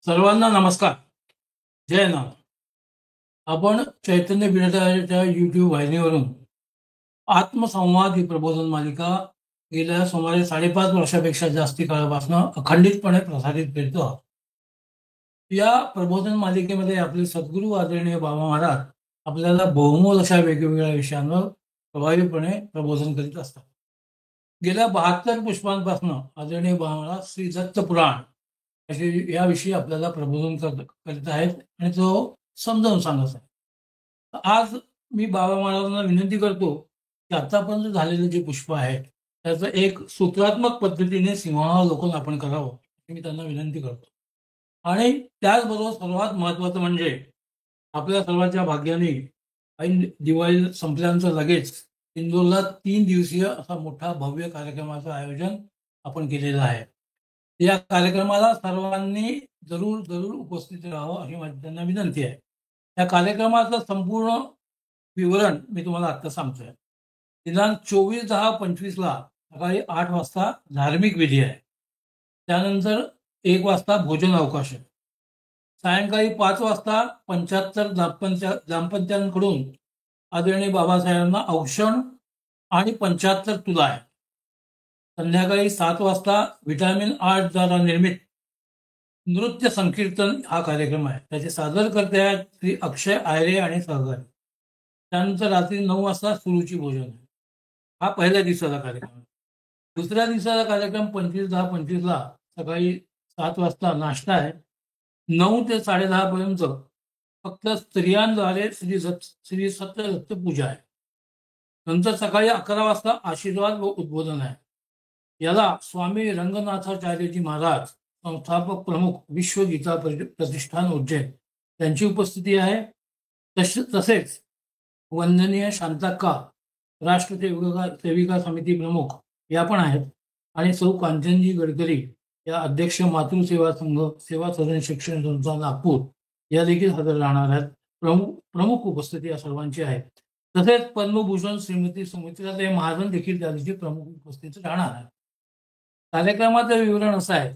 सर्वांना नमस्कार. जय नाथ. आपण चैतन्य विद्यालयाच्या YouTube वाहिनीवरून आत्मसंवाद ही प्रबोधन मालिका गेल्या सुमारे 5.5 वर्षापेक्षा जास्ती काळापासून अखंडितपणे प्रसारित करतो आहोत. या प्रबोधन मालिकेमध्ये आपले सद्गुरू आदरणीय बाबा महाराज आपल्याला बहुमोल अशा वेगवेगळ्या विषयांवर प्रभावीपणे प्रबोधन करीत असतात. गेल्या 72 पुष्पांपासून आदरणीय बाबा महाराज श्री दत्त पुराण अशी याविषयी आपल्याला प्रबोधन करीत आहेत आणि तो समजावून सांगत आहे. आज मी बाबा महाराजांना विनंती करतो की आतापर्यंत झालेले जे पुष्प आहे त्याचं एक सूत्रात्मक पद्धतीने सिंहावलोकन आपण करावं अशी मी त्यांना विनंती करतो. आणि त्याचबरोबर सर्वात महत्वाचं म्हणजे आपल्या सर्वांच्या भाग्याने ऐन दिवाळी संपल्यानंतर लगेच इंदोरला 3 दिवसीय असा मोठा भव्य कार्यक्रमाचं आयोजन आपण केलेलं आहे. या कार्यक्रमाला सर्वांनी जरूर जरूर उपस्थित राहावं अशी माझी त्यांना विनंती आहे. या कार्यक्रमाचं संपूर्ण विवरण मी तुम्हाला आता सांगतोय. दिनांक 24/10/25ला सकाळी 8 वाजता धार्मिक विधी आहे. त्यानंतर 1 वाजता भोजन अवकाश आहे. सायंकाळी 5 वाजता 75 दाम्पत्यांकडून आदरणीय बाबासाहेबांना औक्षण आणि 75 तुला आहे. संध्याकाळी 7 वाजता व्हिटॅमिन आर्ट द्वारा निर्मित नृत्य संकीर्तन हा कार्यक्रम आहे. त्याचे सादरकर्ते आहेत श्री अक्षय आयरे आणि सहकारी. त्यानंतर रात्री 9 वाजता सुरुची भोजन आहे. हा पहिल्या दिवसाचा कार्यक्रम आहे. दुसऱ्या दिवसाचा कार्यक्रम 25/10/25ला सकाळी 7 वाजता नाश्ता आहे. 9 ते 10:30 पर्यंत फक्त स्त्रियांद्वारे श्री सत्य दत्त पूजा आहे. नंतर सकाळी 11 वाजता आशीर्वाद व उद्बोधन आहे. याला स्वामी रंगनाथाचार्यजी महाराज संस्थापक प्रमुख विश्व गीता प्रतिष्ठान उज्जैन त्यांची उपस्थिती आहे. तसेच वंदनीय शांताक्का राष्ट्र सेविका समिती प्रमुख या पण आहेत आणि सौ कांचनजी गडकरी या अध्यक्ष मातृसेवा संघ सेवा सदन शिक्षण संस्था नागपूर या देखील हजर राहणार आहेत. प्रमुख उपस्थिती या सर्वांची आहे. तसेच पद्मभूषण श्रीमती सुमित्राताई महाजन देखील त्या दिवशी प्रमुख उपस्थित राहणार आहेत. कार्यक्रमाचं विवरण असं आहे.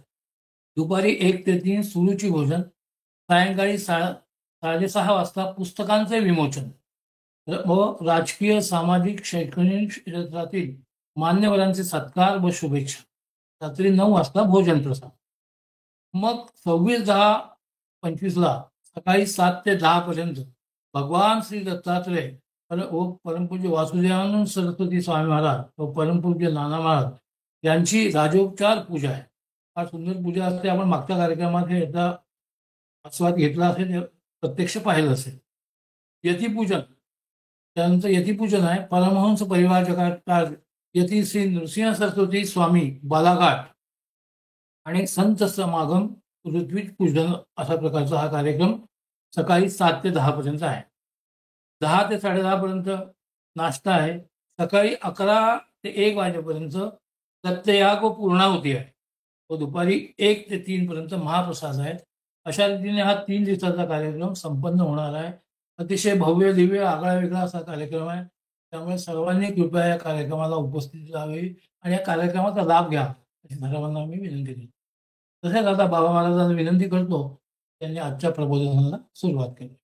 दुपारी 1 ते 3 सुरुची भोजन, सायंकाळी 6:30 वाजता पुस्तकांचे विमोचन व राजकीय सामाजिक शैक्षणिक क्षेत्रातील मान्यवरांचे सत्कार व शुभेच्छा. रात्री 9 वाजता भोजन प्रसाद. मग 26/10/25ला सकाळी 7 ते 10 पर्यंत भगवान श्री दत्तात्रय व परमपूज्य वासुदेवानंद सरस्वती स्वामी महाराज व परमपूज्य नाना महाराज यांची राजोपचार पूजा आहे. फार सुंदर पूजा असते. आपण मागच्या कार्यक्रमात याचा आस्वाद घेतला असेल, प्रत्यक्ष पाहिलं असेल. यतिपूजन, त्यानंतर यतिपूजन आहे. परमहंस परिवार जगत यती श्री नृसिंह सरस्वती स्वामी बालाघाट आणि संत समागम ऋत्विज पूजन अशा प्रकारचा हा कार्यक्रम सकाळी 7 ते 10 पर्यंत आहे. 10 ते 10:30 पर्यंत नाश्ता आहे. सकाळी 11 ते 1 वाजेपर्यंत दत्तयाग व पूर्णाहुती आहे व दुपारी 1 ते 3 पर्यंत महाप्रसाद आहे. अशा रीतीने हा 3 दिवसाचा कार्यक्रम संपन्न होणार आहे. अतिशय भव्य दिव्य आगळा वेगळा असा कार्यक्रम आहे. त्यामुळे सर्वांनी कृपया या कार्यक्रमाला उपस्थित राहावे आणि या कार्यक्रमाचा लाभ घ्या अशी सर्वांना मी विनंती करतो. तसेच आता बाबा महाराजांना विनंती करतो त्यांनी आजच्या प्रबोधनाला सुरुवात केली.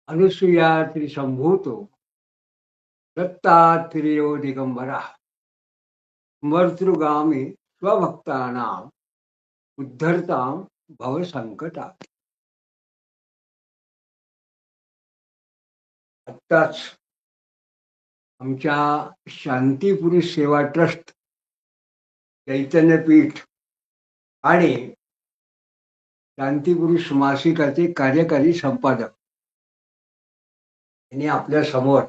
अनुसूया त्रिसंभूतो दत्तात्रेयो दिगंबरा मर्तृगामी स्वभक्तानां उद्धरतां भवसंकटा. आत्ताच आमच्या शांतीपुरुष सेवा ट्रस्ट, चैतन्यपीठ आणि शांतीपुरुष मासिकाचे कार्यकारी संपादक यांनी आपल्या समोर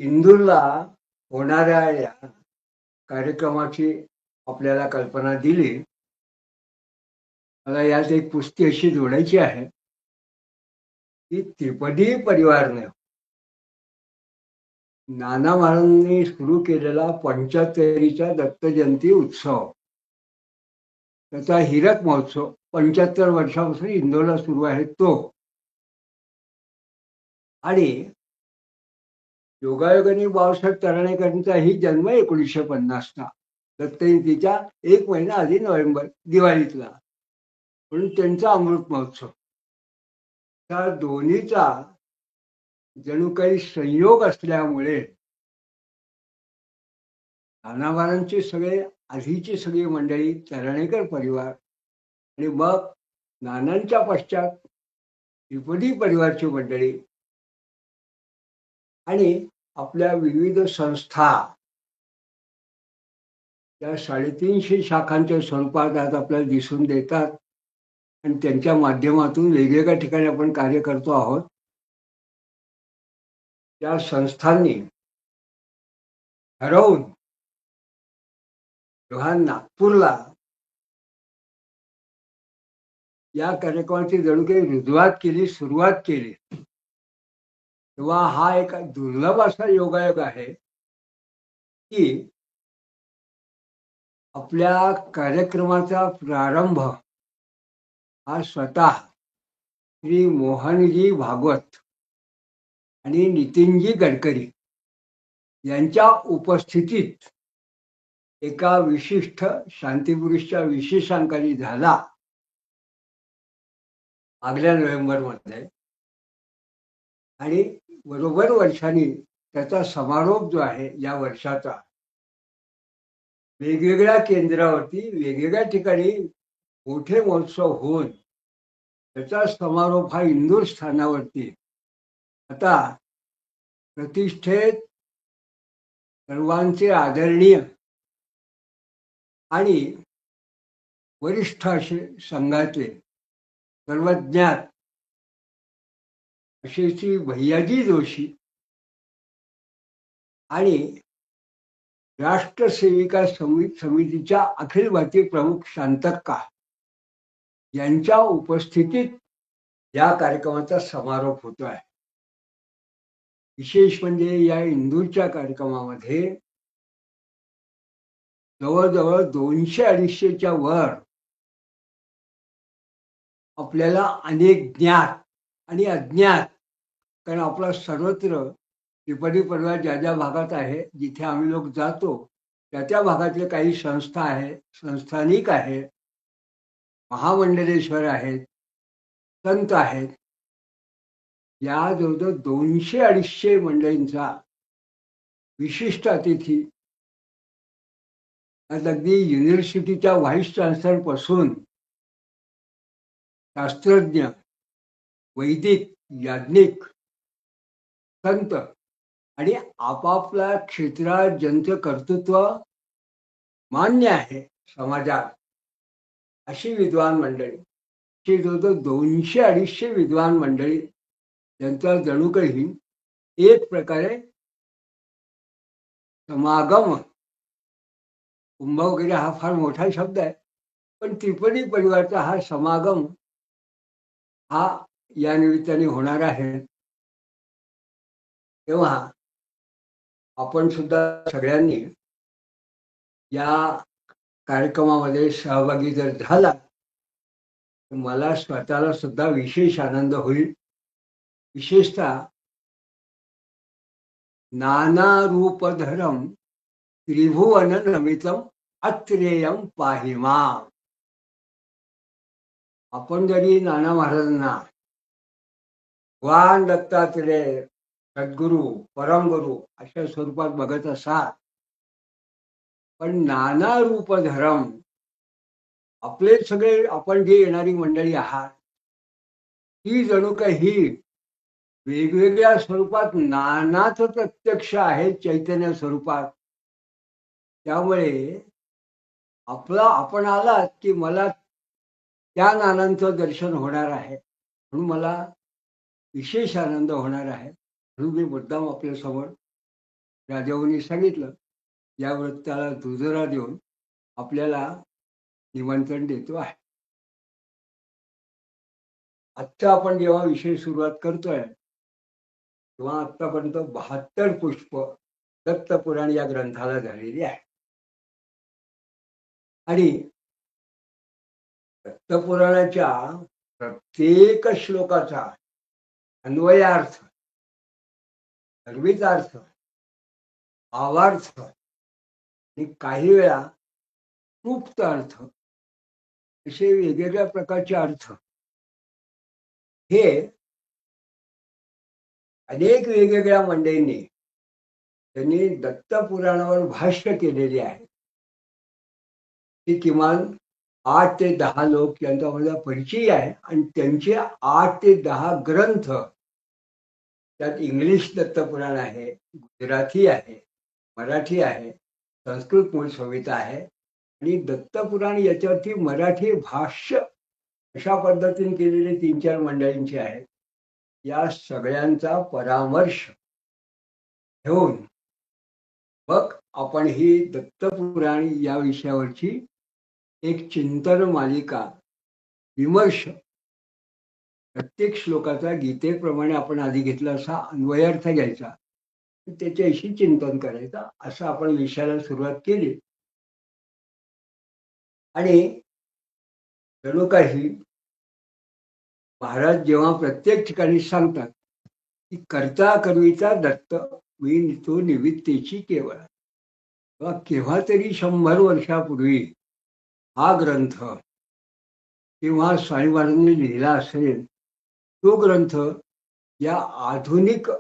इंदूरला होणाऱ्या या कार्यक्रमाची आपल्याला कल्पना दिली. मला यात एक पुस्ती अशी जोडायची आहे की त्रिपदी परिवारने नाना महाराजांनी सुरू केलेला 75रीचा दत्त जयंती उत्सव, त्याचा हिरक महोत्सव 75 वर्षापासून इंदोरला सुरू आहे तो. आणि योगायोगाने बाबासाहेब तर्हाळेकरांचाही जन्म 1950ला, दत्त जयंतीच्या 1 महिना आधी नोव्हेंबर दिवाळीतला, म्हणून त्यांचा अमृत महोत्सव. त्या दोन्हीचा जणू काही संयोग असल्यामुळे नानाबारांचे सगळे आधीची सगळी मंडळी, तर्हाळेकर परिवार, आणि मग नानांच्या पश्चात त्रिपदी परिवारची मंडळी आणि आपल्या विविध संस्था, त्या 350 शाखांच्या स्वरूपात आज आपल्याला दिसून देतात आणि त्यांच्या माध्यमातून वेगवेगळ्या ठिकाणी आपण कार्य करतो आहोत. त्या संस्थांनी ठरवून जेव्हा नागपूरला या कार्यक्रमाची जणू काही सुरुवात केली, तेव्हा हा एक दुर्लभ असा योगायोग आहे की आपल्या कार्यक्रमाचा प्रारंभ हा स्वतः श्री मोहनजी भागवत आणि नितीनजी गडकरी यांच्या उपस्थितीत एका विशिष्ट शांतीपुरुषच्या विशेषांकाने झाला मागल्या नोव्हेंबरमध्ये. आणि बरोबर वर्षांनी त्याचा समारोप जो आहे या वर्षाचा, वेगवेगळ्या केंद्रावरती वेगवेगळ्या ठिकाणी मोठे महोत्सव होऊन त्याचा समारोप हा इंदूर स्थानावरती आता प्रतिष्ठेत सर्वांचे आदरणीय आणि वरिष्ठ असे संघातले सर्वज्ञात असे श्री भैयाजी जोशी आणि राष्ट्रसेविका समितीच्या अखिल भारतीय प्रमुख शांतक्का यांच्या उपस्थितीत या कार्यक्रमाचा समारोप होतो आहे. विशेष म्हणजे या इंदूरच्या कार्यक्रमामध्ये जवळजवळ 200-250च्या वर आपल्याला अनेक ज्ञात आणि अज्ञात, कारण आपला सर्वत्र त्रिपदी परिवार ज्या ज्या भागात आहे, जिथे आम्ही लोक जातो त्या भागातले काही संस्था आहेत, संस्थानिक आहेत, महामंडलेश्वर आहेत, संत आहेत, या जवळजवळ 200-250 मंडळींचा विशिष्ट अतिथी, अगदी युनिव्हर्सिटीच्या व्हाईस चान्सलर पासून शास्त्रज्ञ, वैदिक, याज्ञिक, संत आणि आपापल्या क्षेत्रात ज्यांचं कर्तृत्व मान्य आहे समाजात, अशी विद्वान मंडळी, जवळजवळ 200-250 विद्वान मंडळी, त्यांचा जणू काही एक प्रकारे समागम. कुंभ वगैरे हा फार मोठा शब्द आहे, पण त्रिपदी परिवारचा हा समागम हा या निमित्ताने होणार आहे. तेव्हा आपण सुद्धा सगळ्यांनी या कार्यक्रमामध्ये सहभागी जर झाला तर मला स्वतःला सुद्धा विशेष आनंद होईल. विशेषतः नाना रूपधरम त्रिभुवन नमितम अत्रेयम पाहिमा. आपण जरी नाना महाराजांना भगवान दत्तात्रेय, सद्गुरू, परमगुरू अशा स्वरूपात बघत असाल, पण नाना रूपधरम आपले सगळे आपण जे येणारी मंडळी आहात, ती जणू काही वेगवेगळ्या स्वरूपात नानाच प्रत्यक्ष आहे चैतन्य स्वरूपात. त्यामुळे आपण आलात की मला त्या नानांचं दर्शन होणार आहे, म्हणून मला विशेष आनंद होणार आहे. म्हणून मी मुद्दाम आपल्या समोर राजाभाऊंनी सांगितलं या वृत्ताला दुजोरा देऊन आपल्याला निमंत्रण देतो आहे. आजचा आपण जेव्हा विषय सुरुवात करतोय किंवा आतापर्यंत 72 पुष्प दत्तपुराण या ग्रंथाला झालेली आहे. आणि दत्तपुराणाच्या प्रत्येक श्लोकाचा अन्वयार्थ, अर्थ, भावार्थ आणि काही वेळा गुप्त अर्थ असे वेगवेगळ्या प्रकारचे अर्थ हे अनेक वेगवेगळ्या मंडळींनी त्यांनी दत्तपुराणावर भाष्य केलेले आहे. ती किमान 8 ते 10 लोक यांचा माझा परिचय आहे आणि त्यांचे 8 ते 10 ग्रंथ, त्यात इंग्लिश दत्तपुराण आहे, गुजराती आहे, मराठी आहे, संस्कृत मूळ संहिता आहे आणि दत्तपुराण याच्यावरती मराठी भाष्य अशा पद्धतीने केलेले 3-4 मंडळींचे आहेत. या सगळ्यांचा परामर्श घेऊन मग आपण ही दत्तपुराण या विषयावरची एक चिंतन मालिका, विमर्श, प्रत्येक श्लोकाचा गीतेप्रमाणे आपण आधी घेतला असा अन्वयार्थ घ्यायचा, त्याच्याविषयी चिंतन करायचं, असं आपण विषयाला सुरुवात केली. आणि जणू काही महाराज जेव्हा प्रत्येक ठिकाणी सांगतात की करता करविता दत्त मी तो निमित्तेची केवळ, किंवा केव्हा तरी 100 वर्षापूर्वी हा ग्रंथ किंवा स्वामी महाराजांनी लिहिला असेल तो ग्रंथ या आधुनिक,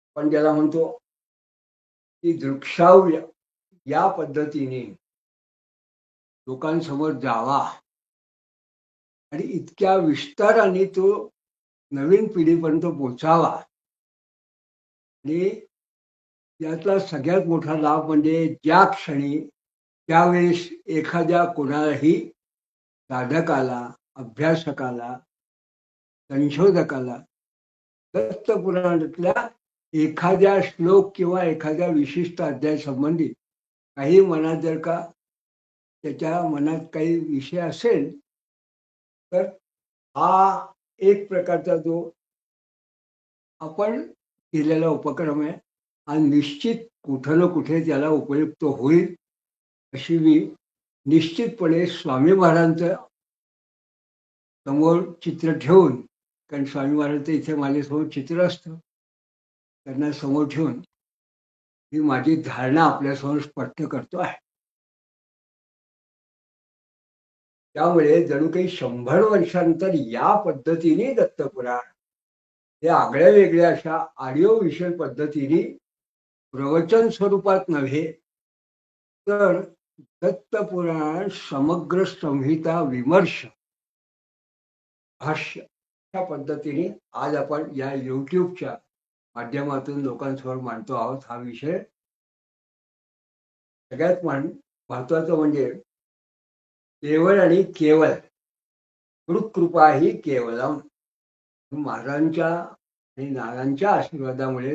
आपण ज्याला म्हणतो की दृक्श्राव्य या पद्धतीने लोकांसमोर जावा आणि इतक्या विस्ताराने तो नवीन पिढीपर्यंत पोचावा. आणि यातला सगळ्यात मोठा लाभ म्हणजे ज्या क्षणी त्यावेळेस एखाद्या कोणालाही साधकाला, अभ्यासकाला, संशोधकाला दत्तपुराणातल्या एखाद्या श्लोक किंवा एखाद्या विशिष्ट अध्याय संबंधी काही मनात जर का त्याच्या मनात काही विषय असेल तर हा एक प्रकारचा जो आपण केलेला उपक्रम आहे, हा निश्चित कुठं ना कुठे त्याला उपयुक्त होईल अशी मी निश्चितपणे स्वामी महाराजांचं समोर चित्र ठेवून, कारण स्वामी महाराजांचं इथे माझ्यासमोर चित्र असतं, त्यांना समोर ठेवून ही माझी धारणा आपल्यासमोर स्पष्ट करतो आहे. त्यामुळे जणू काही 100 वर्षांतर या पद्धतीने दत्तपुराण हे आगळ्या वेगळ्या अशा ऑडिओ विषय पद्धतीने प्रवचन स्वरूपात नव्हे तर दत्तपुराण समग्र संहिता विमर्श भाष्य या पद्धतीने आज आपण या युट्यूबच्या माध्यमातून लोकांसमोर मांडतो आहोत. हा विषय सगळ्यात महत्वाचं म्हणजे केवळ आणि केवळ कृपा ही केवलम, महाराजांच्या आणि नारायणच्या आशीर्वादामुळे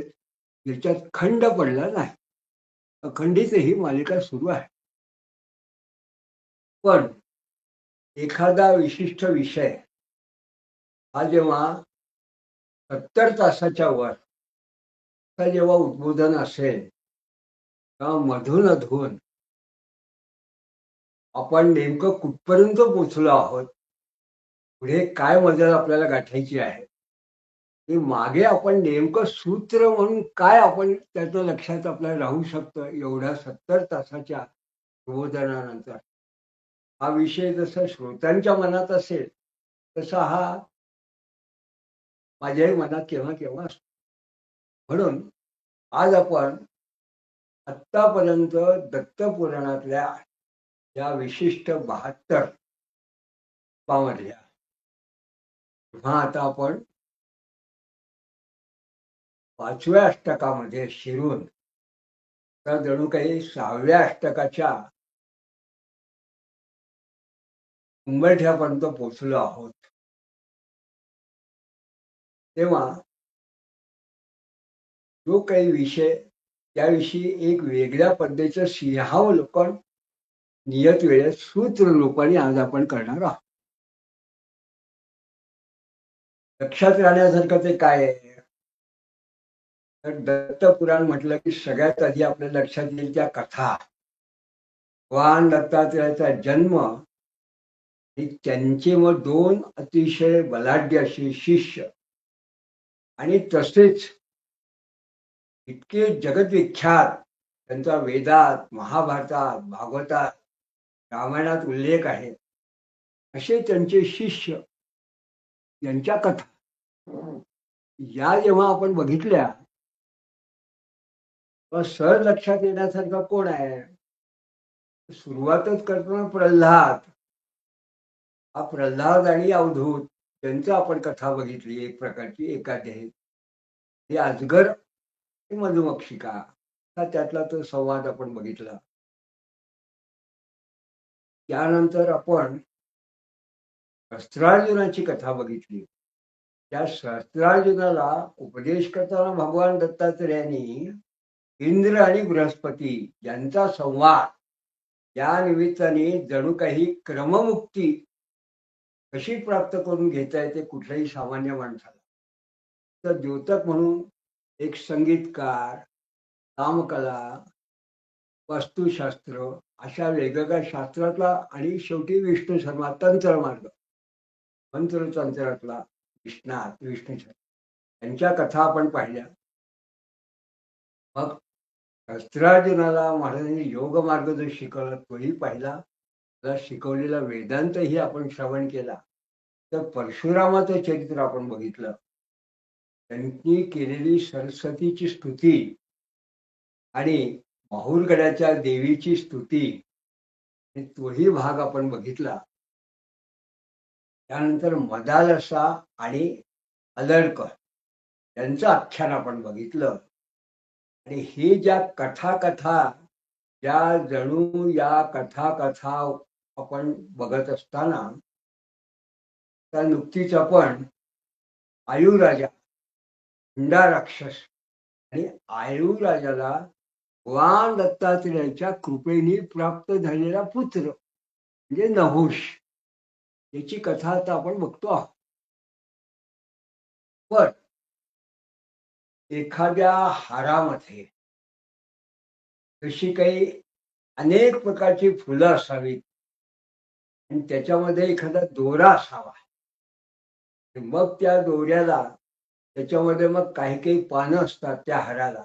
याच्यात खंड पडला नाही, अखंडित ही मालिका सुरू आहे. पण एखादा विशिष्ट विषय हा जेव्हा 70 तासाच्या वर जेव्हा उद्बोधन असेल तेव्हा मधून अधून आपण नेमकं कुठपर्यंत पोचलो आहोत, पुढे काय मजल आपल्याला गाठायची आहे, आणि मागे आपण नेमकं सूत्र म्हणून काय आपण त्याचं लक्षात आपल्याला राहू शकतं एवढ्या 70 तासाच्या प्रबोधनानंतर हा विषय जसा श्रोत्यांच्या मनात असेल तसा हा माझ्याही मनात केव्हा केव्हा असतो. म्हणून आज आपण आत्तापर्यंत दत्तपुराणातल्या या विशिष्ट 72 पामधल्या तेव्हा आता आपण 5व्या अष्टकामध्ये शिरून तर जणू काही 6व्या अष्टकाच्या उंबरठ्यापर्यंत पोचलो आहोत. तेव्हा जो काही विषय त्याविषयी एक वेगळ्या पद्धतीचं सिंहावलोकन नियत वेळेत सूत्र रूपाने आज आपण करणार आहोत. लक्षात राहण्यासारखं ते काय आहे, तर दत्तपुराण म्हटलं की सगळ्यात आधी आपल्या लक्षात येईल त्या कथा. भगवान दत्तात्रयाचा जन्म आणि त्यांचे मग दोन अतिशय बलाढ्य असे शिष्य आणि तसेच इतके जगद्विख्यात त्यांचा वेदात, महाभारतात, भागवतात, रामायणात उल्लेख आहे असे त्यांचे शिष्य यांच्या कथा या जेव्हा आपण बघितल्या तेव्हा सहज लक्षात येण्यासारखं कोण आहे. सुरुवातच करताना प्रल्हाद, हा प्रल्हाद आणि अवधूत त्यांचं आपण कथा बघितली, एक प्रकारची एकाध्यायी. हे अजगर आणि मधुमक्षिका हा त्यातला तो संवाद आपण बघितला. त्यानंतर आपण सहस्त्रार्जुनाची कथा बघितली. त्या सहस्त्रार्जुनाला उपदेश करताना भगवान दत्तात्रेयांनी इंद्र आणि बृहस्पती यांचा संवाद या निमित्ताने जणू काही क्रममुक्ती कशी प्राप्त करून घेता येते कुठल्याही सामान्य माणसाला. तर द्योतक म्हणून एक संगीतकार, कामकला, वास्तुशास्त्र अशा वेगवेगळ्या शास्त्रातला आणि शेवटी विष्णू शर्मा तंत्रमार्ग मंत्रतंत्रातला विष्णात विष्णू शर्मा यांच्या कथा आपण पाहिल्या. मग सहस्त्रार्जुनाला महाराजांनी योग मार्ग जो शिकवला तोही पाहिला. त्याला शिकवलेला वेदांतही आपण श्रवण केला. तर परशुरामाचं चरित्र आपण बघितलं. त्यांनी केलेली सरस्वतीची स्तुती आणि माहूरगडाच्या देवीची स्तुती तोही भाग आपण बघितला. त्यानंतर मदालसा आणि अलर्क यांचं आख्यान आपण बघितलं. आणि हे ज्या कथा ज्या जणू या कथा आपण बघत असताना त्या नुकतीच आपण आयुराजा, हुंडा राक्षस आणि आयुराजाला भगवान दत्तात्रेयांच्या कृपेने प्राप्त झालेला पुत्र म्हणजे नहुष याची कथा आता आपण बघतो आहोत. पण एखाद्या हारामध्ये तशी काही अनेक प्रकारची फुलं असावीत आणि त्याच्यामध्ये एखादा दोरा असावा. मग त्या दोऱ्याला त्याच्यामध्ये मग काही काही पानं असतात त्या हाराला,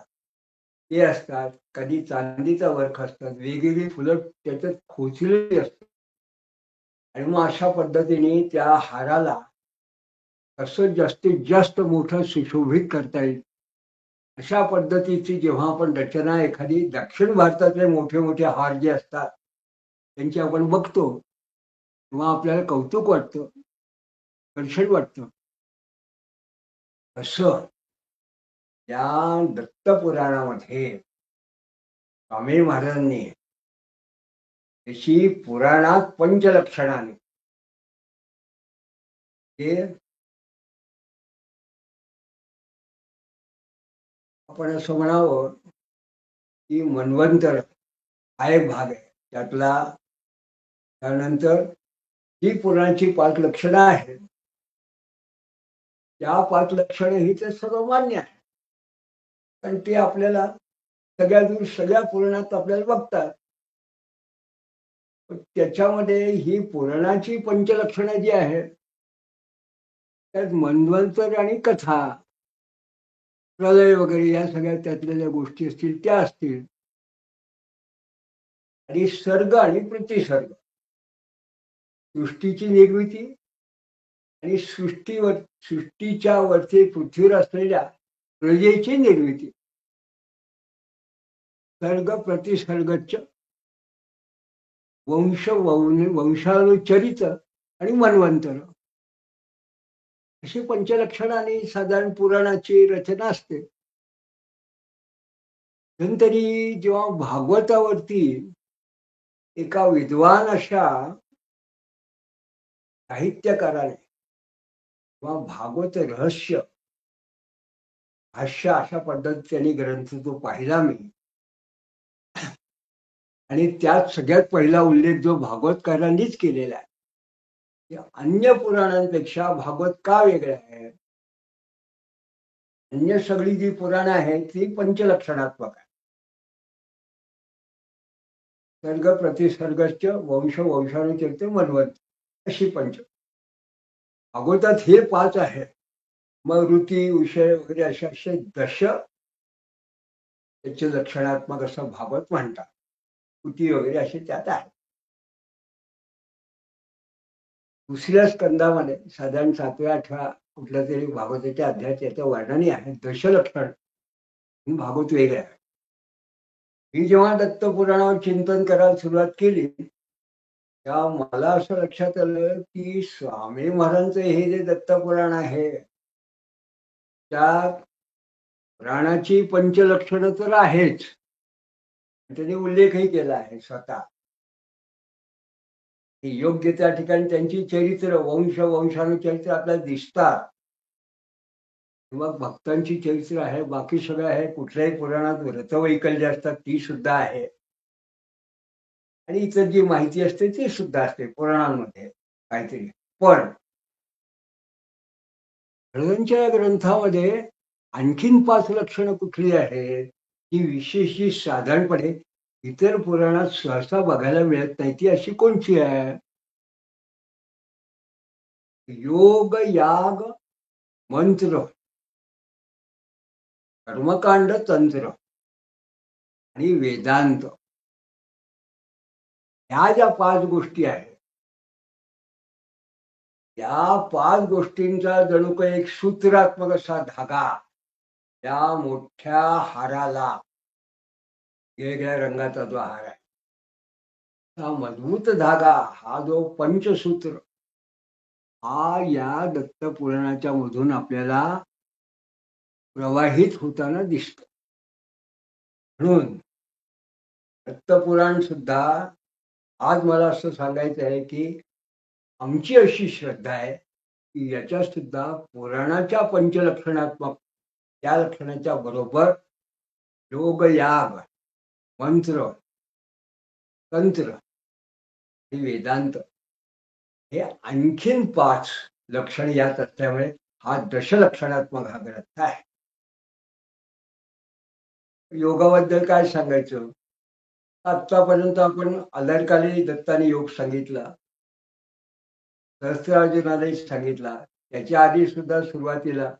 ते असतात. कधी चांदीचा वर्ख असतात, वेगवेगळी फुलं त्याच्यात खोचलेली असतात. आणि मग अशा पद्धतीने त्या हाराला कसं जास्तीत जास्त मोठं सुशोभित करता येईल अशा पद्धतीची जेव्हा आपण रचना एखादी दक्षिण भारतातले मोठे मोठे हार जे असतात त्यांची आपण बघतो तेव्हा आपल्याला कौतुक वाटतं, आकर्षण वाटतं. असं या दत्तपुराणामध्ये स्वामी महाराजांनी त्याची पुराणात पंचलक्षणाने ते आपण असं म्हणावं की मन्वंतर हा एक भाग आहे त्यातला. त्यानंतर ही पुराणाची 5 लक्षणं आहेत. त्या 5 लक्षणं ही तर सर्व मान्य आहे, पण ते आपल्याला सगळ्या पुराणात आपल्याला बघतात. त्याच्यामध्ये ही पुराणाची पंचलक्षणं जी आहेत त्यात मन्वंतर आणि कथा, प्रलय वगैरे या सगळ्या त्यातल्या ज्या गोष्टी असतील त्या असतील. आणि सर्ग आणि प्रतिसर्ग, सृष्टीची निर्मिती आणि सृष्टीच्या वरती पृथ्वीवर असलेल्या प्रजेची निर्मिती, सर्ग प्रतिसर्गच वंशानुचरित आणि मन्वंतर अशी पंचलक्षणाने साधारण पुराणाची रचना असते. नंतरी जेव्हा भागवतावरती एका विद्वान अशा साहित्यकाराने किंवा भागवत रहस्य भाष्य अशा पद्धतीने ग्रंथ तो पाहिला मी. आणि त्यात सगळ्यात पहिला उल्लेख जो भागवतकारांनीच केलेला आहे, अन्य पुराणांपेक्षा भागवत का वेगळं आहे. अन्य सगळी जी पुराणं आहेत ती पंचलक्षणात्मक आहे. सर्ग प्रतिसर्गश्च वंश वंशानुचरित मन्वंत अशी पंच. भागवतात हे 5 आहेत. मग ऋती विषय वगैरे असे असे त्याचे लक्षणात्मक असं भागवत म्हणतात. ऋती वगैरे असे त्यात आहे. दुसऱ्या स्कंदामध्ये साधारण 7व्या-8व्या कुठल्या तरी भागवताच्या अध्यायात याचं वर्णनही आहे. दशलक्षण ही भागवत वेगळे आहे. मी जेव्हा दत्तपुराणावर चिंतन करायला सुरुवात केली, तेव्हा मला असं लक्षात आलं की स्वामी महाराजांचं हे जे दत्तपुराण आहे, त्या पुराणाची पंचलक्षणं तर आहेच. त्यांनी उल्लेखही केला आहे स्वतः. योग्य त्या ठिकाणी त्यांची चरित्र वंश वंशानुचरित्र आपल्याला दिसतात. मग भक्तांची चरित्र आहे, बाकी सगळं आहे. कुठल्याही पुराणात व्रतवैकल्य असतात ती सुद्धा आहे. आणि इतर जी माहिती असते ती सुद्धा असते पुराणांमध्ये काहीतरी. पण महाराजांच्या ग्रंथामध्ये आणखीन 5 लक्षणं कुठली आहेत, ती विशेष जी साधारणपणे इतर पुराणात सहसा बघायला मिळत नाही, ती अशी कोणची आहे? योग, याग, मंत्र, कर्मकांड, तंत्र आणि वेदांत. ह्या ज्या 5 गोष्टी आहेत, या 5 गोष्टींचा जणू काही एक सूत्रात्मक असा धागा त्या मोठ्या हाराला, वेगळ्या रंगाचा जो हार आहे, हा मजबूत धागा, हा जो पंचसूत्र, हा या दत्तपुराणाच्या मधून आपल्याला प्रवाहित होताना दिसतो. म्हणून दत्तपुराण सुद्धा आज मला असं सांगायचं आहे की आमची अशी श्रद्धा आहे की याच्या सुद्धा पुराणाच्या पंचलक्षणात्मक त्या लक्षणाच्या बरोबर योग, याग, मंत्र, तंत्र आणि वेदांत हे आणखीन 5 लक्षण यात असल्यामुळे हा दशलक्षणात्मक हा ग्रंथ आहे. योगाबद्दल काय सांगायचं? आतापर्यंत आपण अलर्काली दत्ताने योग सांगितला, सहस्त्रार्जुनालाही सांगितला. त्याच्या आधी सुद्धा सुरुवातीला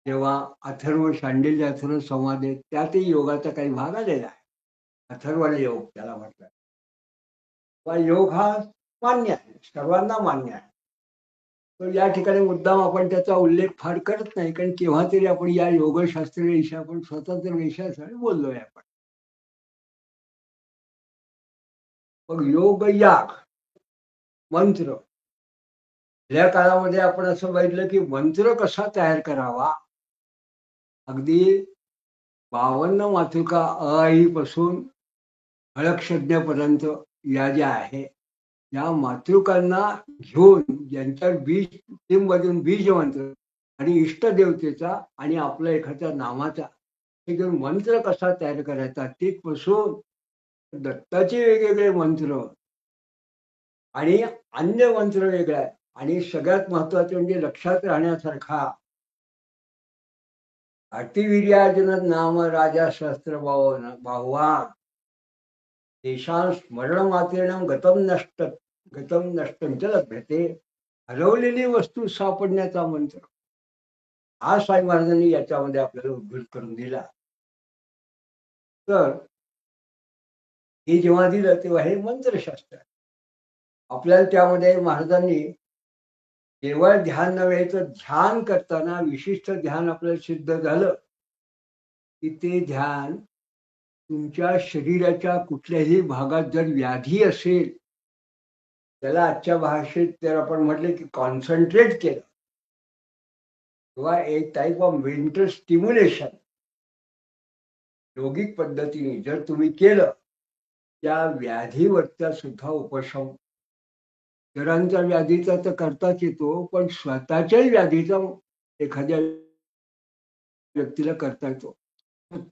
जेव्हा अथर्व शांडिल्य अथर्व संवाद आहे त्यातही योगाचा काही भाग आलेला आहे. अथर्वण योग त्याला म्हटलं. योग हा मान्य आहे, सर्वांना मान्य आहे. तर या ठिकाणी मुद्दाम आपण त्याचा उल्लेख फार करत नाही, कारण केव्हा तरी आपण या योगशास्त्रीय आपण स्वतंत्र विषयासाठी बोललोय आपण. मग योग, याग, मंत्र, या काळामध्ये आपण असं बघितलं की मंत्र कसा तयार करावा, अगदी 52 मातृका आई पासून हळक्षज्ञपर्यंत या ज्या आहे, या मातृकांना घेऊन ज्यांच्या मधून बीज मंत्र आणि इष्टदेवतेचा आणि आपल्या एखाद्या नामाचा हे घेऊन मंत्र कसा तयार करायचा, ते पासून दत्ताचे वेगवेगळे मंत्र आणि अन्य मंत्र वेगळे आहे. आणि सगळ्यात महत्वाचे म्हणजे लक्षात राहण्यासारखा अतिवीर्यार्जुन नाम राजा सहस्त्र बाहुवा तेषां स्मरण मात्रेण गतम नष्टंच लभ्यते. हरवलेली वस्तू सापडण्याचा मंत्र हा स्वामी महाराजांनी याच्यामध्ये आपल्याला उद्घाट करून दिला. तर हे जेव्हा दिलं तेव्हा हे मंत्रशास्त्र आपल्याला त्यामध्ये महाराजांनी केवळ ध्यान नव्हे तर ध्यान करताना विशिष्ट ध्यान आपल्याला सिद्ध झालं की ते ध्यान तुमच्या शरीराच्या कुठल्याही भागात जर व्याधी असेल, त्याला आजच्या भाषेत जर आपण म्हटलं की कॉन्सन्ट्रेट केलं किंवा एक टाईप ऑफ मेंटल स्टिम्युलेशन योगिक पद्धतीने जर तुम्ही केलं, त्या व्याधीवरचा सुद्धा उपशम, इतरांच्या व्याधीचा तर करताच येतो, पण स्वतःच्याही व्याधीचा एखाद्या व्यक्तीला करता येतो.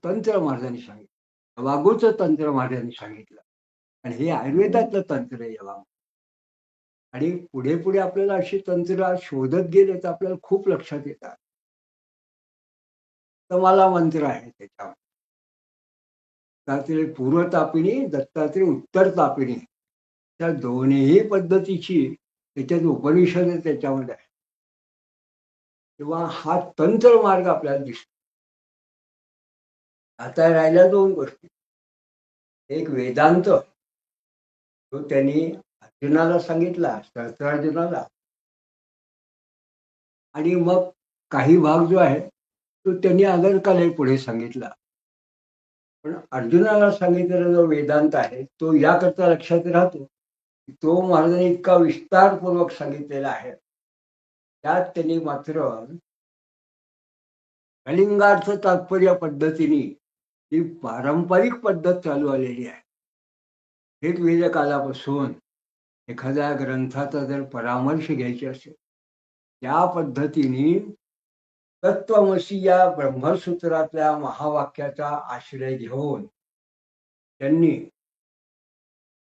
तंत्र महाराजांनी सांगितलं, वागूचं तंत्र महाराजांनी सांगितलं आणि हे आयुर्वेदातलं तंत्र आहे यवागू. आणि पुढे पुढे आपल्याला अशी तंत्र शोधत गेले तर आपल्याला खूप लक्षात येतात. दत्तमाला मंत्र आहे त्याच्यावर. दत्तात्रय पूर्व तापिणी, दत्तात्रय उत्तर तापिणी. त्या दोन्ही पद्धतीची त्याच्यात उपनिषद त्याच्यामध्ये आहे. तेव्हा हा तंत्र मार्ग आपल्याला दिसतो. आता राहिल्या दोन गोष्टी. एक वेदांत, तो त्यांनी अर्जुनाला सांगितला, सहस्त्रार्जुनाला. आणि मग काही भाग जो आहे तो त्यांनी अगरकाला पुढे सांगितला. पण अर्जुनाला सांगितलेला जो वेदांत आहे तो याकरता लक्षात राहतो, तो महाराजांनी इतका विस्तारपूर्वक सांगितलेला आहे. त्यात त्यांनी मात्र कलिंगार्थ तात्पर्य पद्धतीने ही पारंपरिक पद्धत चालू आलेली आहे. एक वेदकालापासून एखाद्या ग्रंथाचा जर परामर्श घ्यायची असेल, त्या पद्धतीने तत्वमसी या ब्रह्मसूत्रातल्या महावाक्याचा आश्रय घेऊन त्यांनी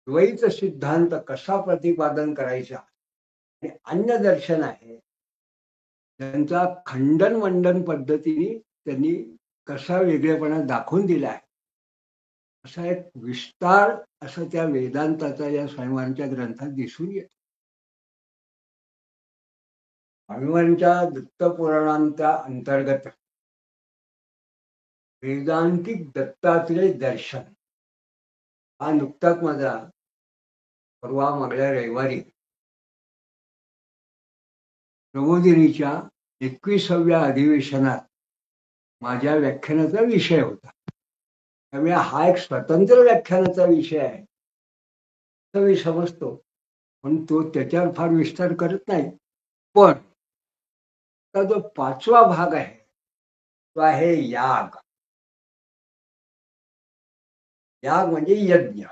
द्वैत सिद्धांत कसा प्रतिपादन करायचा आणि अन्य दर्शन आहे त्यांचा खंडन मंडन पद्धतीने त्यांनी कसा वेगळेपणा दाखवून दिला आहे, असा एक विस्तार असं त्या वेदांताचा या स्वामींच्या ग्रंथात दिसून येतो. स्वामींच्या दत्तपुराणांच्या अंतर्गत वेदांतिक दत्तात्रय दर्शन हा नुकताच माझा परवा मागल्या रविवारी प्रबोधिनीच्या 21व्या अधिवेशनात माझ्या व्याख्यानाचा विषय होता. त्यामुळे हा एक स्वतंत्र व्याख्यानाचा विषय आहे असं मी समजतो, पण तो त्याच्यावर फार विस्तार करत नाही. पण आता जो 5वा भाग आहे तो आहे याग. याग म्हणजे यज्ञ.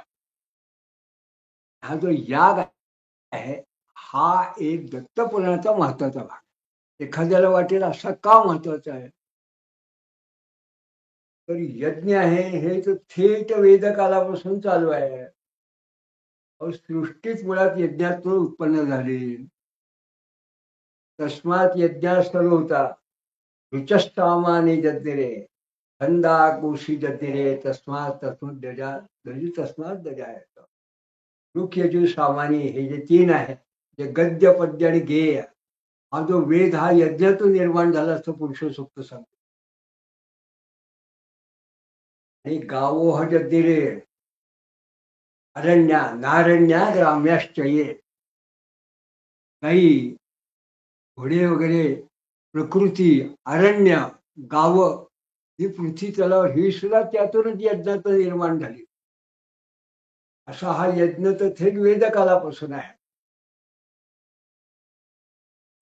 हा जो याग आहे हा एक दत्तपुराणाचा महत्वाचा भाग. एखाद्याला वाटेल असा का महत्वाचा आहे, तर यज्ञ आहे हे तर थेट वेदकालापासून चालू आहे. सृष्टीच मुळात यज्ञातून उत्पन्न झाली. तस्मात यज्ञा सर्व होता रुचस्तामाने जतिरे छंदा कोशी जतिरे तस्मात तस्मात दजा. रुख यजु सामानी हे जे 3 आहे, जे गद्य पद्य आणि गेय, हा जो वेद हा यज्ञातून निर्माण झाला असं पुरुष सूक्त सांगतो. आणि गावो जतिरे अरण्या नारण्या ग्राम्याश्चये. काही घोडे वगैरे, प्रकृती, अरण्य, गाव, ही पृथ्वी तलावर ही सुद्धा त्यातूनच यज्ञातून निर्माण झाली. असा हा यज्ञ तर थेट वेदकालापासून आहे.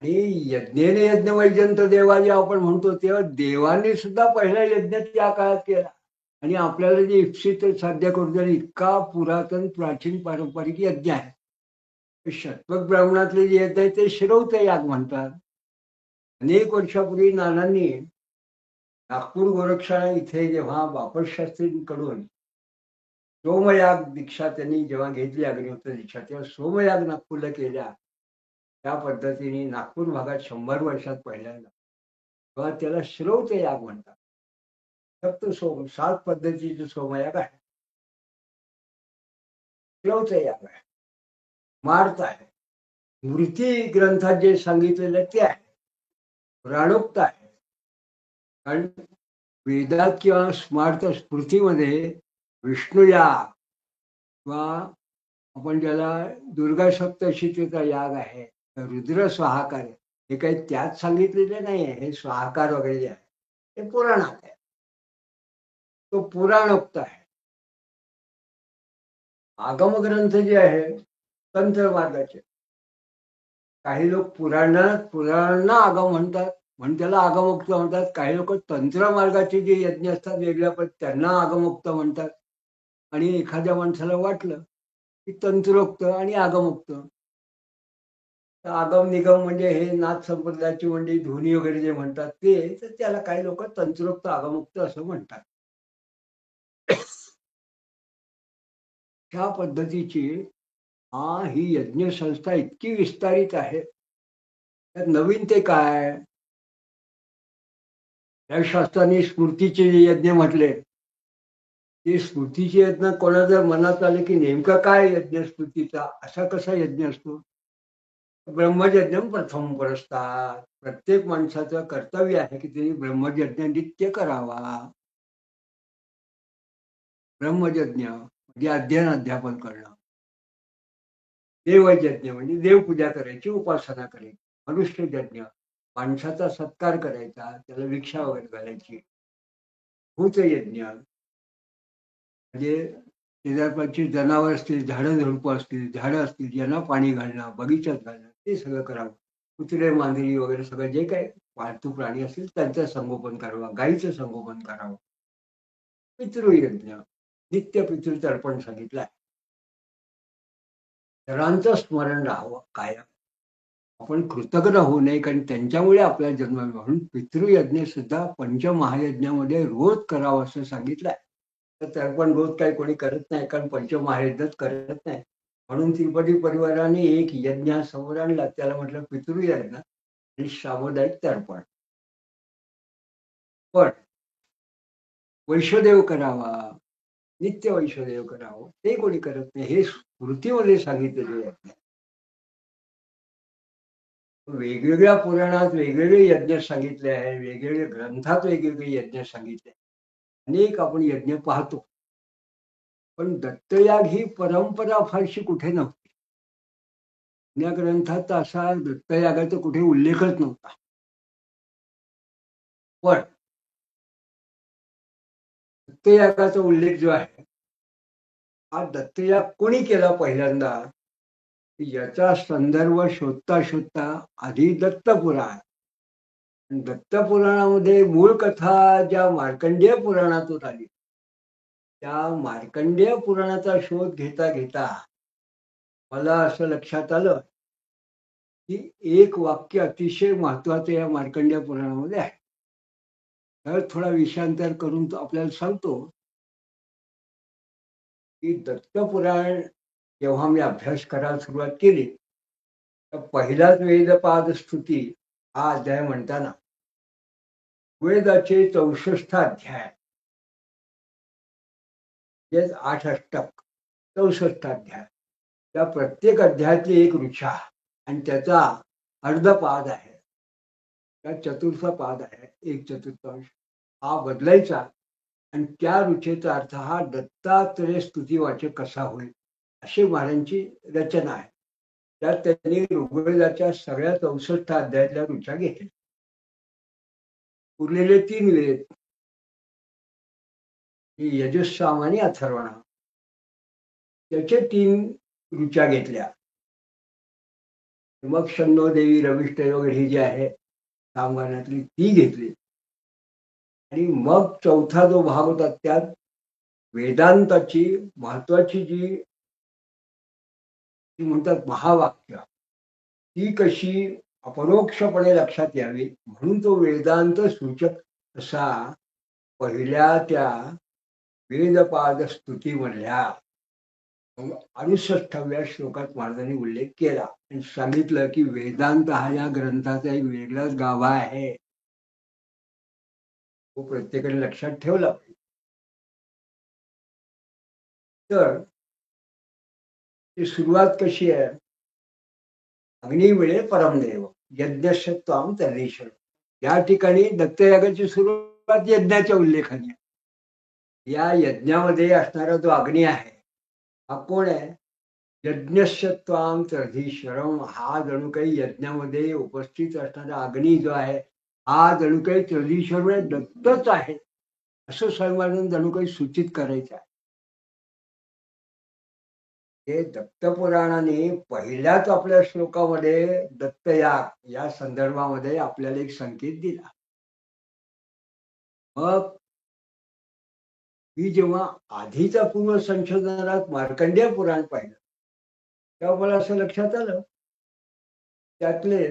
आणि यज्ञेने यज्ञ वैजंत देवा जे आपण म्हणतो तेव्हा देवाने सुद्धा पहिला यज्ञ त्या काळात केला. आणि आपल्याला जे इप्सित साध्य करून इतका पुरातन प्राचीन पारंपरिक यज्ञ आहे. शतपथ ब्राह्मणातले जे यज्ञ आहे ते शिरवत याग म्हणतात. अनेक वर्षापूर्वी नानांनी नागपूर गोरक्षशाळा इथे जेव्हा बापटशास्त्रींकडून सोमयाग दीक्षा त्यांनी जेव्हा घेतली, अग्निहोत्र दीक्षा, तेव्हा सोमयाग नागपूरला केल्या. त्या पद्धतीने नागपूर भागात 100 वर्षात पहिल्यांदा तेव्हा त्याला श्रौत याग म्हणतात. फक्त 7 पद्धतीचे सोमयाग आहे. श्रौत याग आहे, मार्त आहे, स्मृती ग्रंथात जे सांगितलेलं ते आहे, पुराणोक्त आहे. कारण वेदात किंवा स्मार्त स्मृतीमध्ये विष्णुयाग किंवा आपण ज्याला दुर्गा सप्तशतीचा याग आहे, रुद्र स्वाहाकार आहे, हे काही त्यात सांगितलेले नाही आहे. हे स्वाहाकार वगैरे जे आहे हे पुराणात आहे, तो पुराणोक्त आहे. आगमग्रंथ जे आहे तंत्र मार्गाचे, काही लोक पुराणांना आगम म्हणतात, म्हणून त्याला आगमोक्त म्हणतात. काही लोक तंत्र मार्गाचे जे यज्ञ असतात वेगळ्या पण त्यांना आगमोक्त म्हणतात. आणि एखाद्या माणसाला वाटलं की तंत्रोक्त आणि आगमोक्त, आगम निगम म्हणजे हे नाथ संप्रदायाची म्हणजे ध्वनी वगैरे जे म्हणतात ते, तर त्याला काही लोक तंत्रोक्त आगमोक्त असं म्हणतात. त्या पद्धतीची ही यज्ञ संस्था इतकी विस्तारित आहे. त्यात नवीन ते काय, त्या शास्त्राने स्फूर्तीचे जे यज्ञ म्हटले, ते स्फूर्तीचे यज्ञ कोणा जर मनात आले की नेमका काय यज्ञ स्फूर्तीचा, असा कसा यज्ञ असतो? ब्रह्मयज्ञ प्रथम पुरस्तात. प्रत्येक माणसाचं कर्तव्य आहे की त्यांनी ब्रह्मयज्ञ नित्य करावा. ब्रह्मयज्ञ म्हणजे अध्ययन अध्यापन करणं. देवयज्ञ म्हणजे देवपूजा करायची, उपासना करायची. मनुष्य यज्ञ माणसाचा सत्कार करायचा, त्याला भिक्षा वगैरे घालायची. भूतयज्ञ म्हणजे शेजारपाची जनावर असतील, झाडं झुडपं असतील, झाडं असतील, यांना पाणी घालणं, बगीचात घालणं, ते सगळं करावं. कुत्रे मांजरी वगैरे सगळं जे काही पाळतू प्राणी असतील त्यांचं संगोपन करावं, गायीचं संगोपन करावं. पितृयज्ञ नित्य पितृतर्पण सांगितलं आहे. सर्वांचं स्मरण राहावं कायम. आपण कृतज्ञ होऊ नये, कारण त्यांच्यामुळे आपल्याला जन्म मिळाला. म्हणून पितृयज्ञ सुद्धा पंचमहायज्ञामध्ये रोज करावं असं सांगितलंय. तर तर्पण रोज काही कोणी करत नाही, कारण पंचमहायज्ञच करत नाही. म्हणून त्रिपदी परिवाराने एक यज्ञ समोर आणला, त्याला म्हटलं पितृयज्ञ आणि सामुदायिक तर्पण. पण वैश्वदेव करावा, नित्य वैश्वदेव करावं, ते कोणी करत नाही. हे स्मृतीमध्ये सांगितलेले यज्ञ. वेगवेगळ्या पुराणात वेगवेगळे यज्ञ सांगितले आहे, वेगवेगळ्या ग्रंथात वेगवेगळे यज्ञ सांगितले. अनेक आपण यज्ञ पाहतो, पण दत्तयाग ही परंपरा फारशी कुठे नव्हती. या ग्रंथात असा दत्तयागाचा कुठे उल्लेखच नव्हता. पण दत्तयागाचा उल्लेख जो आहे, हा दत्तयाग कोणी केला पहिल्यांदा, याचा संदर्भ शोधता शोधता आधी दत्तपुराण. दत्तपुराणामध्ये मूळ कथा ज्या मार्कंडेय पुराणातून आली, त्या मार्कंडेय पुराणाचा शोध घेता घेता मला असं लक्षात आलं की एक वाक्य अतिशय महत्वाचं या मार्कंडेय पुराणामध्ये आहे. तर थोडा विषयांतर करून तो आपल्याला सांगतो की दत्तपुराण जेव्हा मी अभ्यास करायला सुरुवात केली, तर पहिलाच वेदपाद स्तुती हा अध्याय म्हणताना वेदाचे 64 अध्याय, म्हणजे 8 अष्टक, 64 अध्याय. त्या प्रत्येक अध्यायातली एक ऋचा आणि त्याचा अर्धपाद आहे, त्या चतुर्थ पाद आहे, एक चतुर्थांश हा बदलायचा. आणि त्या ऋचेचा अर्थ हा दत्तात्रय स्तुतीवाचक कसा होईल, अशी महाराजांची रचना आहे. त्यात त्यांनी ऋग्वेदाच्या सगळ्या 64 अध्यायातल्या ऋचा घेतल्या. उरलेले 3 वेद, यजुस्साम आणि अथर्वण, त्याचे 3 ऋचा घेतल्या. मग शन्नो देवी रविष्ठ वगैरे ही जी आहे सामगानातली ती घेतली. आणि मग चौथा जो भाग होता त्यात वेदांताची महत्वाची जी म्हणतात महावाक्य, ती कशी अपरोक्षपणे लक्षात यावी म्हणून तो वेदांत सूचक असा पहिल्या त्या वेदपाद स्तुतीमधल्या 68व्या श्लोकात महाराजांनी उल्लेख केला आणि सांगितलं की वेदांत हा या ग्रंथाचा एक वेगळाच गाभा आहे, तो प्रत्येकाने लक्षात ठेवला पाहिजे. तर ती सुरुवात कशी आहे, अग्नी मिळे परमदेव यज्ञशत्वाम तर्रीश्वर. या ठिकाणी दत्तयागाची सुरुवात यज्ञाच्या उल्लेखाने. या यज्ञामध्ये असणारा जो अग्नी आहे हा कोण आहे, यज्ञशत्वाम तर्धीश्वरम. हा जणू काही यज्ञामध्ये उपस्थित असणारा अग्नी जो आहे हा जणू काही तर्धीश्वर म्हणजे दत्तच आहे असं सर्वांना जणू काही सूचित करायचं आहे. हे दत्तपुराणाने पहिल्याच आपल्या श्लोकामध्ये दत्तयाग या संदर्भामध्ये आपल्याला एक संकेत दिला. मग मी जेव्हा आधीचा पूर्व संशोधनात मार्कंडेय पुराण पाहिलं, तेव्हा मला असं लक्षात आलं त्यातले